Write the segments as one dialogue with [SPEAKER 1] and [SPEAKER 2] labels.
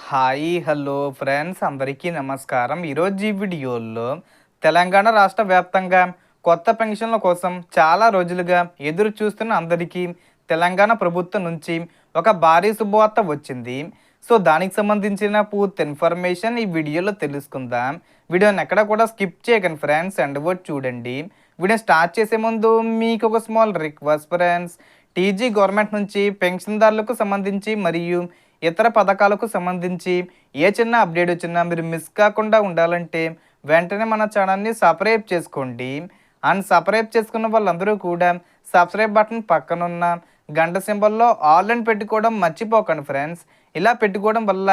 [SPEAKER 1] Hi hello friends అందరికీ నమస్కారం. ఈరోజు ఈ వీడియోలో తెలంగాణ రాష్ట్ర వ్యాప్తంగా కొత్త పెన్షన్ల కోసం చాలా రోజులుగా ఎదురు చూస్తున్న అందరికీ తెలంగాణ ప్రభుత్వం నుంచి ఒక భారీ శుభవార్త వచ్చింది. సో దానికి సంబంధించిన పూర్తి ఇన్ఫర్మేషన్ ఈ వీడియోలో తెలుసుకుందాం. వీడియోని ఎక్కడ కూడా స్కిప్ చేయకండి ఫ్రెండ్స్, అండ్ వర్డ్ చూడండి. వీడియో స్టార్ట్ చేసే ముందు మీకు ఒక small request friends, TG government నుంచి పెన్షన్దారులకు సంబంధించి మరియు ఇతర పథకాలకు సంబంధించి ఏ చిన్న అప్డేట్ వచ్చినా మీరు మిస్ కాకుండా ఉండాలంటే వెంటనే మన ఛానల్ని సబ్స్క్రైబ్ చేసుకోండి. అండ్ సబ్స్క్రైబ్ చేసుకున్న వాళ్ళందరూ కూడా సబ్స్క్రైబ్ బటన్ పక్కనున్న గంట సింబల్లో ఆల్ అని పెట్టుకోవడం మర్చిపోకండి ఫ్రెండ్స్. ఇలా పెట్టుకోవడం వల్ల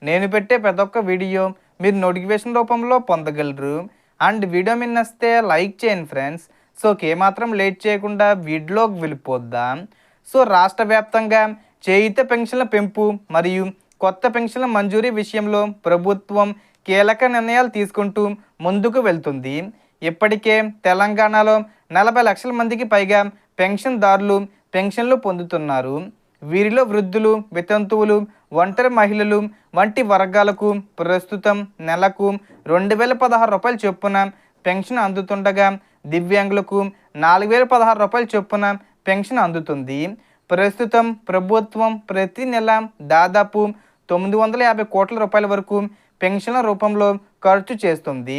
[SPEAKER 1] నేను పెట్టే ప్రతి ఒక్క వీడియో మీరు నోటిఫికేషన్ రూపంలో పొందగలరు. అండ్ వీడియో మీద నచ్చితే లైక్ చేయండి ఫ్రెండ్స్. సో ఏమాత్రం లేట్ చేయకుండా వీడియోకి వెళ్ళిపోద్దాం. సో రాష్ట్ర వ్యాప్తంగా చేయుత పెన్షన్ల పెంపు మరియు కొత్త పెన్షన్ల మంజూరీ విషయంలో ప్రభుత్వం కీలక నిర్ణయాలు తీసుకుంటూ ముందుకు వెళ్తుంది. ఇప్పటికే తెలంగాణలో 40 లక్షల మందికి పైగా పెన్షన్దారులు పెన్షన్లు పొందుతున్నారు. వీరిలో వృద్ధులు, వితంతువులు, ఒంటరి మహిళలు వంటి వర్గాలకు ప్రస్తుతం నెలకు 2016 రూపాయల చొప్పున పెన్షన్ అందుతుండగా దివ్యాంగులకు 4016 రూపాయల చొప్పున పెన్షన్ అందుతుంది. ప్రస్తుతం ప్రభుత్వం ప్రతి నెల దాదాపు 950 కోట్ల రూపాయల వరకు పెన్షన్ల రూపంలో ఖర్చు చేస్తుంది.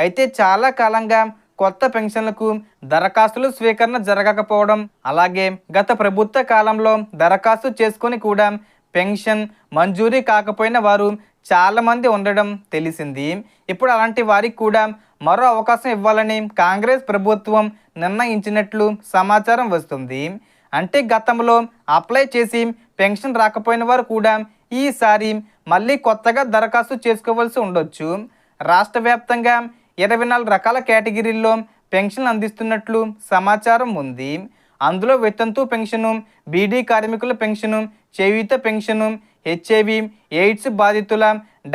[SPEAKER 1] అయితే చాలా కాలంగా కొత్త పెన్షన్లకు దరఖాస్తులు స్వీకరణ జరగకపోవడం, అలాగే గత ప్రభుత్వ కాలంలో దరఖాస్తు చేసుకొని కూడా పెన్షన్ మంజూరీ కాకపోయిన వారు చాలామంది ఉండడం తెలిసింది. ఇప్పుడు అలాంటి వారికి కూడా మరో అవకాశం ఇవ్వాలని కాంగ్రెస్ ప్రభుత్వం నిర్ణయించినట్లు సమాచారం వస్తుంది. అంటే గతంలో అప్లై చేసి పెన్షన్ రాకపోయిన వారు కూడా ఈసారి మళ్ళీ కొత్తగా దరఖాస్తు చేసుకోవాల్సి ఉండొచ్చు. రాష్ట్ర వ్యాప్తంగా 24 రకాల కేటగిరీల్లో పెన్షన్లు అందిస్తున్నట్లు సమాచారం ఉంది. అందులో వితంతు పెన్షను, బీడీ కార్మికుల పెన్షను, చేయూత పెన్షను, హెచ్ఐవి ఎయిడ్స్ బాధితుల,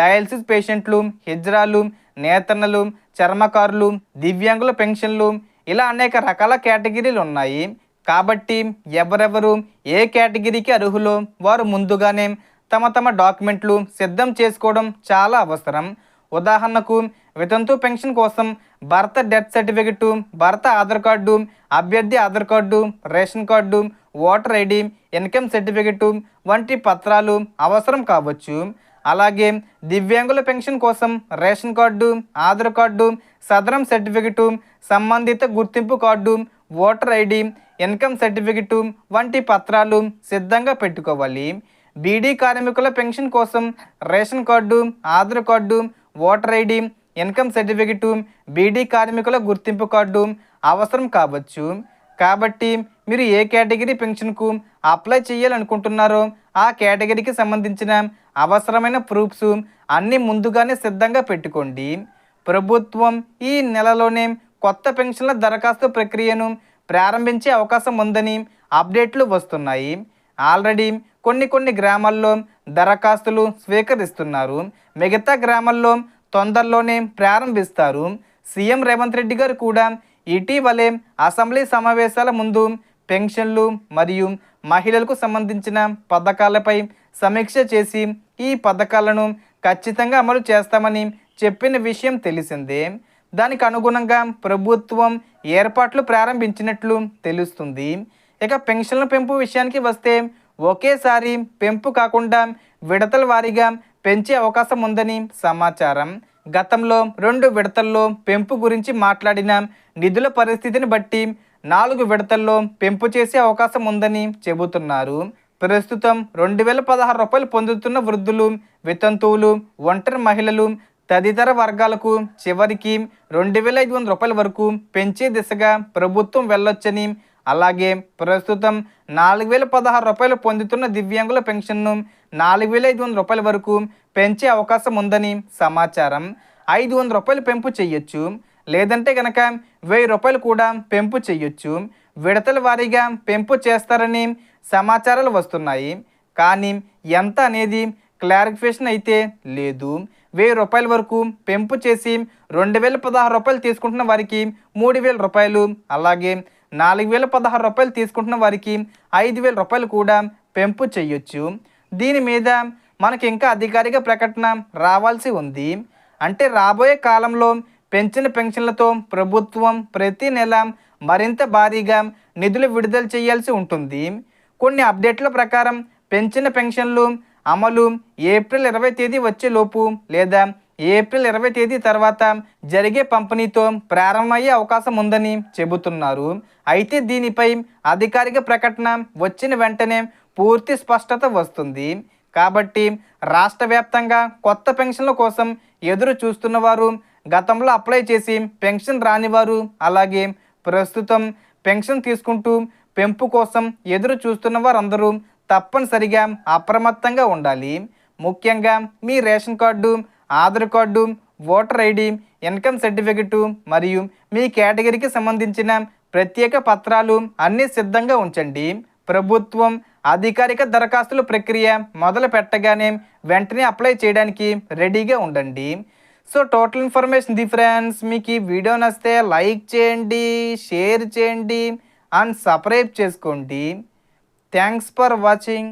[SPEAKER 1] డయాలసిస్ పేషెంట్లు, హిజ్రాలు, నేతన్నలు, చర్మకారులు, దివ్యాంగుల పెన్షన్లు, ఇలా అనేక రకాల కేటగిరీలు ఉన్నాయి. కాబట్టి ఎవరెవరు ఏ కేటగిరీకి అర్హులో వారు ముందుగానే తమ డాక్యుమెంట్లు సిద్ధం చేసుకోవడం చాలా అవసరం. ఉదాహరణకు వితంతు పెన్షన్ కోసం భర్త డెత్ సర్టిఫికెట్, భర్త ఆధార్ కార్డు, అభ్యర్థి Aadhaar card, ration card, voter ID, income certificate వంటి పత్రాలు అవసరం కావచ్చు. అలాగే దివ్యాంగుల పెన్షన్ కోసం ration card, Aadhaar card, Sadarem certificate, సంబంధిత గుర్తింపు card, voter ID, income certificate వంటి పత్రాలు సిద్ధంగా పెట్టుకోవాలి. బీడీ కార్మికుల పెన్షన్ కోసం ration card, Aadhaar card, voter ID, income certificate, beedi కార్మికుల గుర్తింపు కార్డు అవసరం కావచ్చు. కాబట్టి మీరు ఏ కేటగిరీ పెన్షన్కు అప్లై చేయాలనుకుంటున్నారో ఆ కేటగిరీకి సంబంధించిన అవసరమైన ప్రూఫ్స్ అన్నీ ముందుగానే సిద్ధంగా పెట్టుకోండి. ప్రభుత్వం ఈ నెలలోనే కొత్త పెన్షన్ల దరఖాస్తు ప్రక్రియను ప్రారంభించే అవకాశం ఉందని అప్డేట్లు వస్తున్నాయి. ఆల్రెడీ కొన్ని గ్రామాల్లో దరఖాస్తులు స్వీకరిస్తున్నారు. మిగతా గ్రామాల్లో తొందరలోనే ప్రారంభిస్తారు. సీఎం రేవంత్ రెడ్డి గారు కూడా ఇటీవలే అసెంబ్లీ సమావేశాల ముందు పెన్షన్లు మరియు మహిళలకు సంబంధించిన పథకాలపై సమీక్ష చేసి ఈ పథకాలను ఖచ్చితంగా అమలు చేస్తామని చెప్పిన విషయం తెలిసిందే. దానికి అనుగుణంగా ప్రభుత్వం ఏర్పాట్లు ప్రారంభించినట్లు తెలుస్తుంది. ఇక పెన్షన్ల పెంపు విషయానికి వస్తే ఒకేసారి పెంపు కాకుండా విడతల వారీగా పెంచే అవకాశం ఉందని సమాచారం. గతంలో 2 విడతల్లో పెంపు గురించి మాట్లాడిన నిధుల పరిస్థితిని బట్టి 4 విడతల్లో పెంపు చేసే అవకాశం ఉందని చెబుతున్నారు. ప్రస్తుతం 2016 రూపాయలు పొందుతున్న వృద్ధులు, వితంతువులు, ఒంటరి మహిళలు తదితర వర్గాలకు చివరికి 2500 రూపాయల వరకు పెంచే దిశగా ప్రభుత్వం వెళ్ళొచ్చని, అలాగే ప్రస్తుతం 4016 రూపాయలు పొందుతున్న దివ్యాంగుల పెన్షన్ను 4500 రూపాయల వరకు పెంచే అవకాశం ఉందని సమాచారం. 500 రూపాయలు పెంపు చేయొచ్చు, లేదంటే కనుక 1000 రూపాయలు కూడా పెంపు చేయొచ్చు. విడతల వారీగా పెంపు చేస్తారని సమాచారాలు వస్తున్నాయి. కానీ ఎంత అనేది క్లారిఫికేషన్ అయితే లేదు. 1000 రూపాయల వరకు పెంపు చేసి 2016 రూపాయలు తీసుకుంటున్న వారికి 3000 రూపాయలు, అలాగే 4016 రూపాయలు తీసుకుంటున్న వారికి 5000 రూపాయలు కూడా పెంపు చేయొచ్చు. దీని మీద మనకి ఇంకా అధికారిక ప్రకటన రావాల్సి ఉంది. అంటే రాబోయే కాలంలో పెంచిన పెన్షన్లతో ప్రభుత్వం ప్రతి నెల మరింత భారీగా నిధులు విడుదల చేయాల్సి ఉంటుంది. కొన్ని అప్డేట్ల ప్రకారం పెంచిన పెన్షన్లు అమలు ఏప్రిల్ 20 తేదీ వచ్చేలోపు లేదా ఏప్రిల్ 20 తేదీ తర్వాత జరిగే పంపిణీతో ప్రారంభమయ్యే అవకాశం ఉందని చెబుతున్నారు. అయితే దీనిపై అధికారిక ప్రకటన వచ్చిన వెంటనే పూర్తి స్పష్టత వస్తుంది. కాబట్టి రాష్ట్ర వ్యాప్తంగా కొత్త పెన్షన్ల కోసం ఎదురు చూస్తున్న వారు, గతంలో అప్లై చేసి పెన్షన్ రానివారు, అలాగే ప్రస్తుతం పెన్షన్ తీసుకుంటూ పెంపు కోసం ఎదురు చూస్తున్న వారందరూ తప్పనిసరిగా అప్రమత్తంగా ఉండాలి. ముఖ్యంగా మీ ration card, Aadhaar card, voter ID, income certificate మరియు మీ కేటగిరీకి సంబంధించిన ప్రత్యేక పత్రాలు అన్నీ సిద్ధంగా ఉంచండి. ప్రభుత్వం అధికారిక దరఖాస్తుల ప్రక్రియ మొదలు పెట్టగానే వెంటనే అప్లై చేయడానికి రెడీగా ఉండండి. So total information the friends. మీకు ఈ వీడియో నచ్చితే లైక్ చేయండి, షేర్ చేయండి అండ్ సబ్స్క్రైబ్ చేసుకోండి. Thanks for watching.